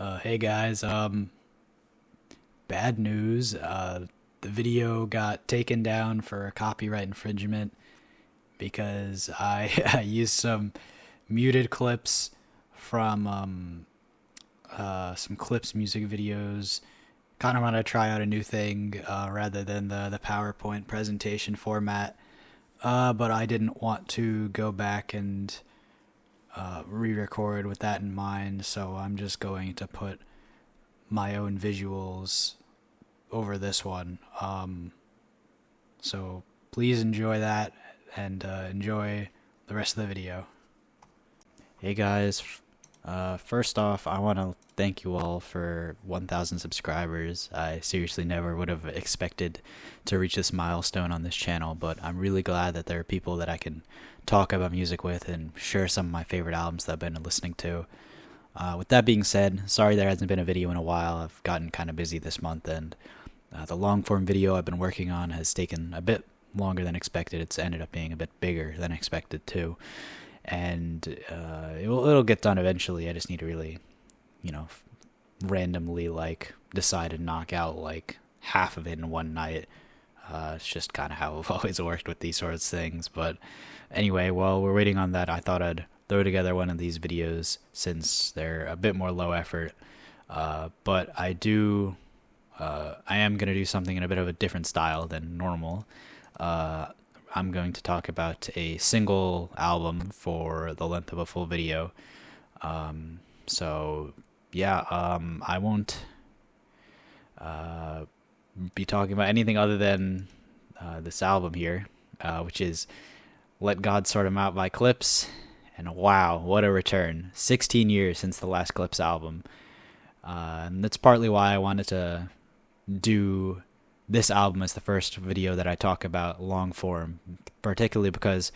Hey guys, bad news. The video got taken down for copyright infringement because I, I used some muted clips from some Clipse music videos. Kind of want to try out a new thing rather than the PowerPoint presentation format. But I didn't want to go back and re-record with that in mind, so I'm just going to put my own visuals over this one. So please enjoy that and enjoy the rest of the video. Hey guys, first off, I want to thank you all for 1,000 subscribers. I seriously never would have expected to reach this milestone on this channel, but I'm really glad that there are people that I can talk about music with and share some of my favorite albums that I've been listening to. With that being said, sorry there hasn't been a video in a while. I've gotten kind of busy this month, and the long form video I've been working on has taken a bit longer than expected. It's ended up being a bit bigger than expected too, and it'll get done eventually. I just need to really, randomly decide to knock out half of it in one night. It's just kind of how I've always worked with these sorts of things. But anyway, while we're waiting on that, I thought I'd throw together one of these videos since they're a bit more low effort. But I am going to do something in a bit of a different style than normal. I'm going to talk about a single album for the length of a full video. I won't be talking about anything other than this album here, which is Let God Sort 'Em Out by Clipse. And wow, what a return. 16 years since the last Clipse album. And that's partly why I wanted to do this album as the first video that I talk about long form, particularly because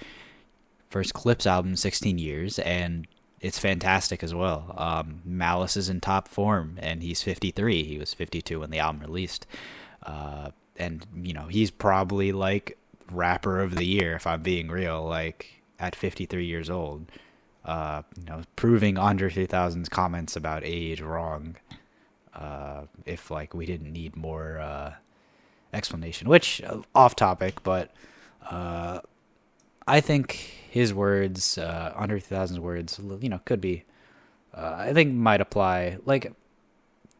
first Clipse album, 16 years, and it's fantastic as well. Malice is in top form, and he's 53. He was 52 when the album released. And, he's probably, rapper of the year, if I'm being real, at 53 years old. Proving Andre 3000's comments about age wrong. If, we didn't need more explanation. Which, off topic, but I think his words, Andre 3000's words, could be, I think might apply,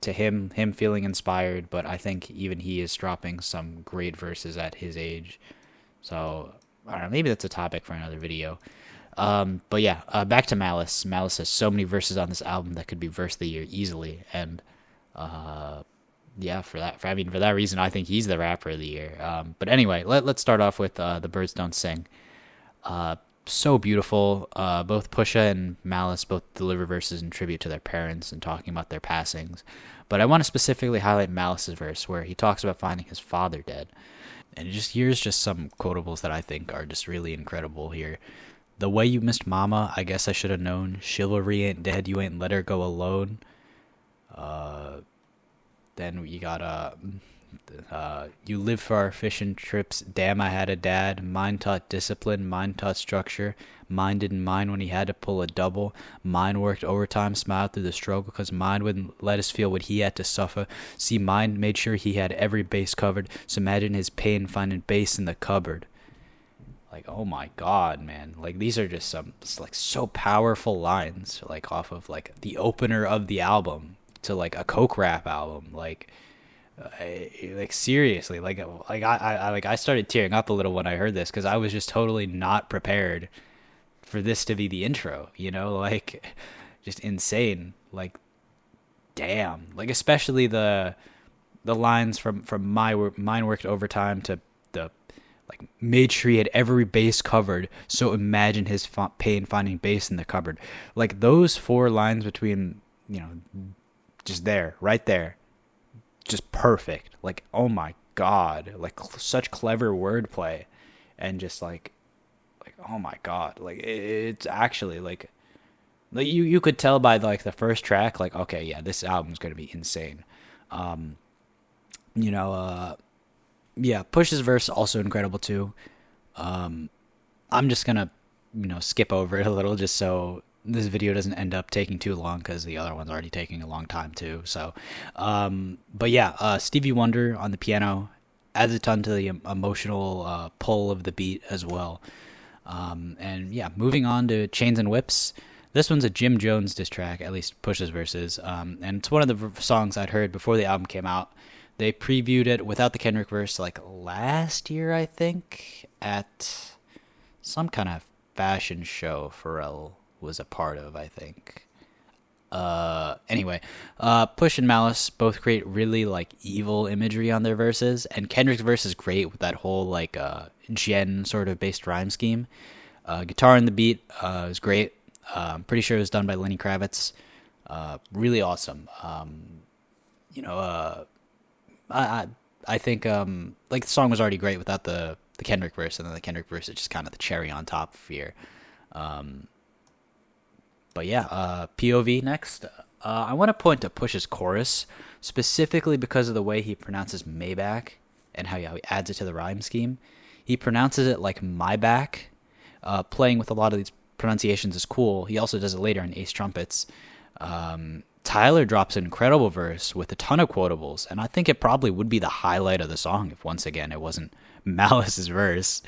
to him feeling inspired, but I think even he is dropping some great verses at his age. So, I don't know, maybe that's a topic for another video. But yeah, back to Malice. Malice has so many verses on this album that could be verse of the year easily, and for that reason, I think he's the rapper of the year. But anyway, let's start off with The Birds Don't Sing. So beautiful. Both Pusha and Malice both deliver verses in tribute to their parents and talking about their passings. But I want to specifically highlight Malice's verse where he talks about finding his father dead. And here's just some quotables that I think are just really incredible here. The way you missed mama, I guess I should have known. Chivalry ain't dead, you ain't let her go alone. Then you got you live for our fishing trips. Damn, I had a dad. Mine taught discipline. Mine taught structure. Mine didn't mind when he had to pull a double. Mine worked overtime, smiled through the struggle, because mine wouldn't let us feel what he had to suffer. See, mine made sure he had every base covered. So imagine his pain finding base in the cupboard. Oh my God, man. These are just some so powerful lines, off of the opener of the album to a coke rap album. Seriously, I started tearing up a little when I heard this, because I was just totally not prepared for this to be the intro, just insane. Damn, especially the lines from mine worked overtime to the made sure he had every base covered, so imagine his pain finding base in the cupboard. Those four lines between, just there, right there, just perfect. Oh my God, such clever wordplay, and just oh my God, it's actually you could tell by the first track, okay, yeah, this album's gonna be insane. Yeah, Push's verse also incredible too. I'm just gonna skip over it a little just so this video doesn't end up taking too long because the other one's already taking a long time too. So, but yeah, Stevie Wonder on the piano adds a ton to the emotional pull of the beat as well. And yeah, moving on to Chains and Whips. This one's a Jim Jones diss track, at least Push's verses. And it's one of the songs I'd heard before the album came out. They previewed it without the Kendrick verse like last year, I think, at some kind of fashion show Pharrell was a part of, I think. Anyway, Push and Malice both create really like evil imagery on their verses, and Kendrick's verse is great with that whole like gen sort of based rhyme scheme. Guitar in the beat is great. I'm pretty sure it was done by Lenny Kravitz. Really awesome. I think like the song was already great without the Kendrick verse, and then the Kendrick verse is just kind of the cherry on top here. But yeah, POV next. I want to point to Push's chorus, specifically because of the way he pronounces Maybach and how he adds it to the rhyme scheme. He pronounces it like my back. Playing with a lot of these pronunciations is cool. He also does it later on Ace Trumpets. Tyler drops an incredible verse with a ton of quotables, and I think it probably would be the highlight of the song if once again it wasn't Malice's verse.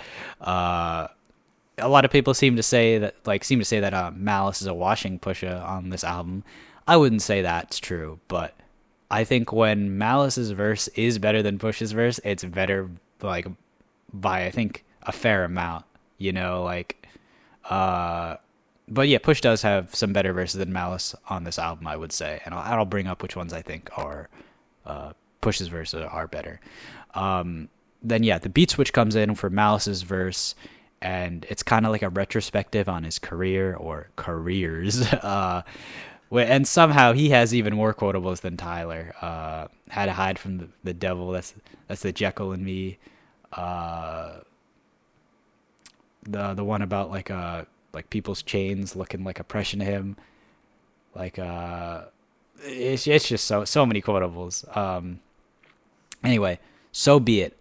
A lot of people seem to say that Malice is a washing Pusha on this album. I wouldn't say that's true, but I think when Malice's verse is better than Push's verse, it's better like by I think a fair amount, but yeah, Push does have some better verses than Malice on this album, I would say, and I'll bring up which ones I think are Push's verses are better. Then yeah, the beat switch comes in for Malice's verse, and it's kind of like a retrospective on his career or careers. And somehow he has even more quotables than Tyler. Had to hide from the devil. That's the Jekyll in me. The one about like people's chains looking like oppression to him. It's just so many quotables. Anyway, so be it.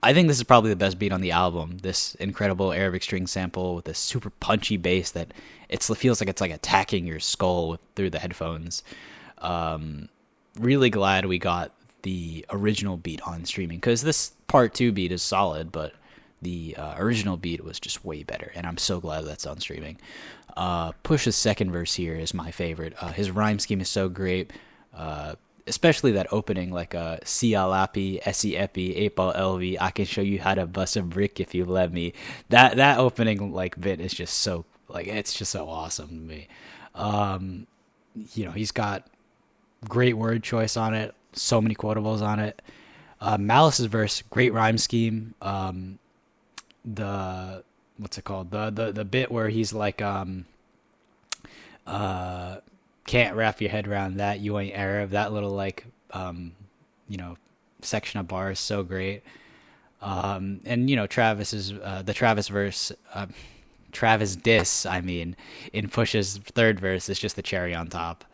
I think this is probably the best beat on the album. This incredible Arabic string sample with a super punchy bass that feels like it's like attacking your skull through the headphones. Really glad we got the original beat on streaming, because this part 2 beat is solid, but the original beat was just way better, and I'm so glad that's on streaming. Push's second verse here is my favorite. His rhyme scheme is so great. Especially that opening, like Sialapi, Epi, Apal Elvi, I can show you how to bust a brick if you let me. That opening like bit is just so it's just so awesome to me. He's got great word choice on it, so many quotables on it. Malice's verse, great rhyme scheme. What's it called? The bit where he's like can't wrap your head around that, you ain't Arab. That little section of bars, so great. And Travis's the Travis verse, Travis diss, in Push's third verse is just the cherry on top.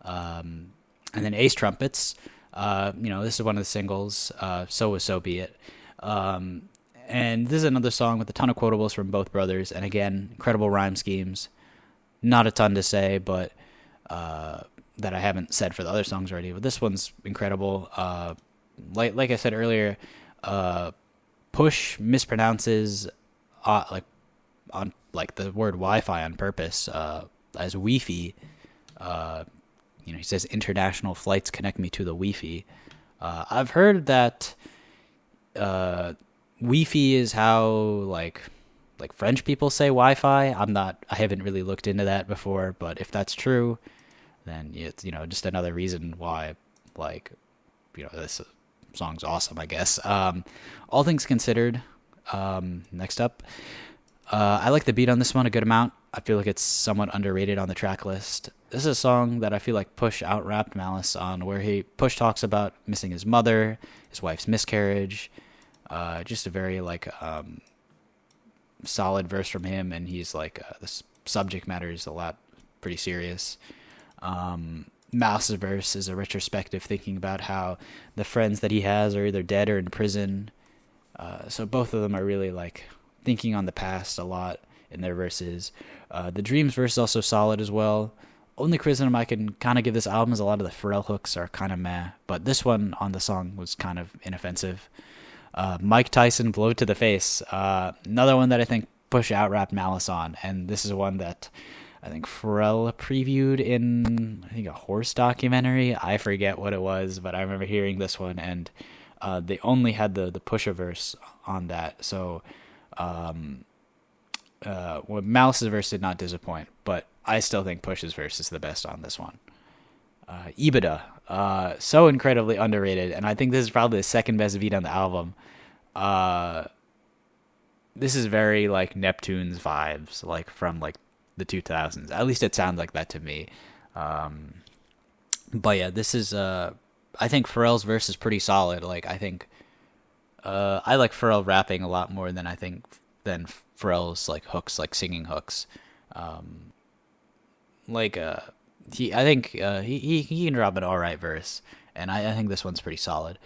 And then Ace Trumpets, this is one of the singles. So be it. And this is another song with a ton of quotables from both brothers, and again, incredible rhyme schemes. Not a ton to say, but that I haven't said for the other songs already, but this one's incredible. Like I said earlier, Push mispronounces the word Wi-Fi on purpose as Wi-Fi. He says international flights connect me to the Wi-Fi. I've heard that Wi-Fi is how like French people say Wi-Fi. I haven't really looked into that before, but if that's true, then it's just another reason why this song's awesome, I guess. All things considered, next up, I like the beat on this one a good amount. I feel like it's somewhat underrated on the track list. This is a song that I feel like Push out-rapped Malice on, where Push talks about missing his mother, his wife's miscarriage. Just a very solid verse from him, and he's the subject matter is pretty serious. Malice's verse is a retrospective, thinking about how the friends that he has are either dead or in prison. So both of them are really thinking on the past a lot in their verses. The Dreams verse is also solid as well. Only criticism I can kind of give this album is a lot of the Pharrell hooks are kind of meh, but this one on the song was kind of inoffensive. Mike Tyson, Blow to the Face, another one that I think Push out-rapped Malice on, and this is one that I think Pharrell previewed in, I think, a horse documentary. I forget what it was, but I remember hearing this one, and they only had the Pusha verse on that, so Malice's verse did not disappoint, but I still think Push's verse is the best on this one. Ibida, so incredibly underrated, and I think this is probably the second best beat on the album. This is very like Neptune's vibes, like from like the 2000s. At least it sounds like that to me. But yeah, this is I think Pharrell's verse is pretty solid. Like I think I like Pharrell rapping a lot more than Pharrell's like hooks, like singing hooks. I think he can drop an alright verse, and I think this one's pretty solid.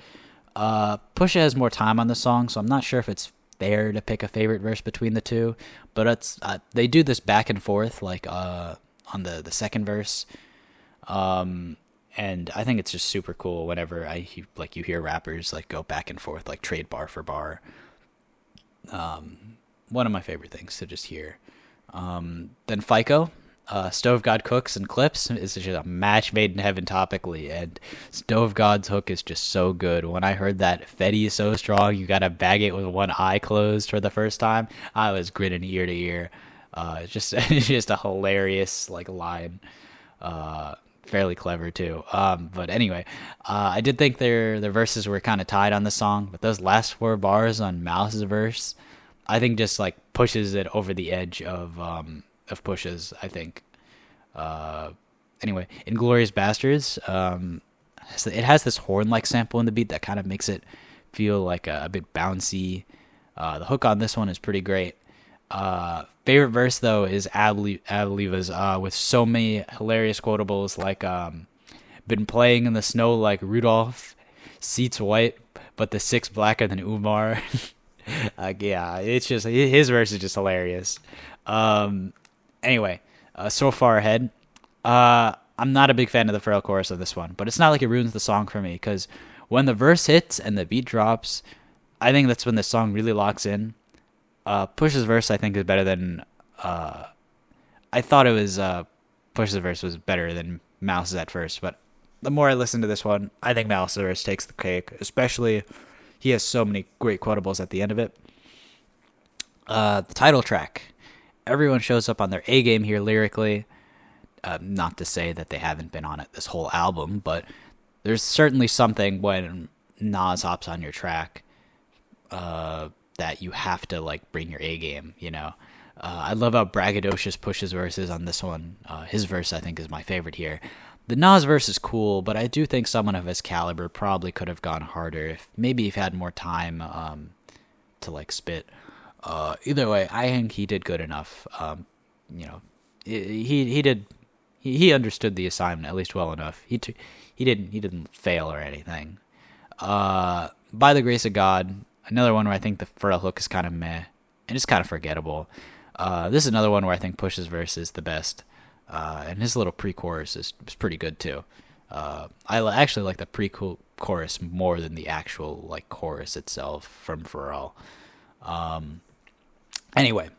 Pusha has more time on the song, so I'm not sure if it's fair to pick a favorite verse between the two, but it's they do this back and forth like on the second verse, and I think it's just super cool whenever you hear rappers like go back and forth, like trade bar for bar. One of my favorite things to just hear. Then FICO, Stove God Cooks and Clipse is just a match made in heaven topically, and Stove God's hook is just so good. When I heard that Fetty is so strong, you gotta bag it with one eye closed for the first time, I was grinning ear to ear. It's just a hilarious like line, fairly clever too. But anyway, I did think their verses were kind of tied on the song, but those last 4 bars on Malice's verse, I think just like pushes it over the edge of Push's, I think. Anyway, Inglorious Bastards, it has this horn-like sample in the beat that kind of makes it feel like a bit bouncy. The hook on this one is pretty great. Favorite verse, though, is Adeliva's, with so many hilarious quotables, like, been playing in the snow like Rudolph, seats white, but the 6 blacker than Umar. Yeah, it's just, his verse is just hilarious. Anyway, So Far Ahead. I'm not a big fan of the Pharrell chorus of this one, but it's not like it ruins the song for me, because when the verse hits and the beat drops, I think that's when the song really locks in. Push's verse, I think, is better than... I thought it was... Push's verse was better than Malice's at first, but the more I listen to this one, I think Malice's verse takes the cake, especially... He has so many great quotables at the end of it. The title track. Everyone shows up on their A game here lyrically. Not to say that they haven't been on it this whole album, but there's certainly something when Nas hops on your track that you have to like bring your A game, you know. I love how braggadocious Push's verse is on this one. His verse, I think, is my favorite here. The Nas verse is cool, but I do think someone of his caliber probably could have gone harder if maybe had more time to like spit. Either way, I think he did good enough. You know, he understood the assignment at least well enough. He didn't fail or anything. By the Grace of God, another one where I think the Pharrell hook is kind of meh and it's kind of forgettable. This is another one where I think Push's verse is the best. And his little pre-chorus is pretty good too. I actually like the pre-chorus more than the actual like chorus itself from Pharrell. Anyway,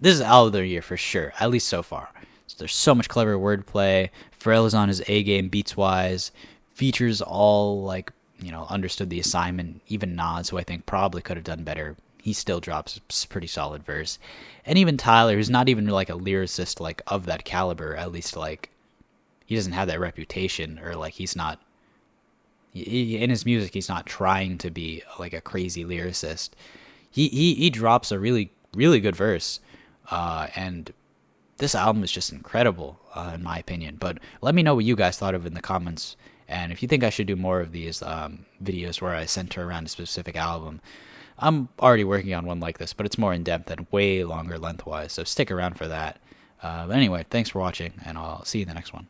this is album of the year for sure, at least so far. So there's so much clever wordplay. Pharrell is on his A game beats wise. Features all like, you know, understood the assignment. Even Nas, who I think probably could have done better, he still drops a pretty solid verse. And even Tyler, who's not even like a lyricist like of that caliber, at least like he doesn't have that reputation, or like he's not in his music, he's not trying to be like a crazy lyricist. He drops a really good verse, and this album is just incredible in my opinion. But let me know what you guys thought of it in the comments, and if you think I should do more of these videos where I center around a specific album. I'm already working on one like this, but it's more in-depth and way longer lengthwise, so stick around for that. But anyway, thanks for watching, and I'll see you in the next one.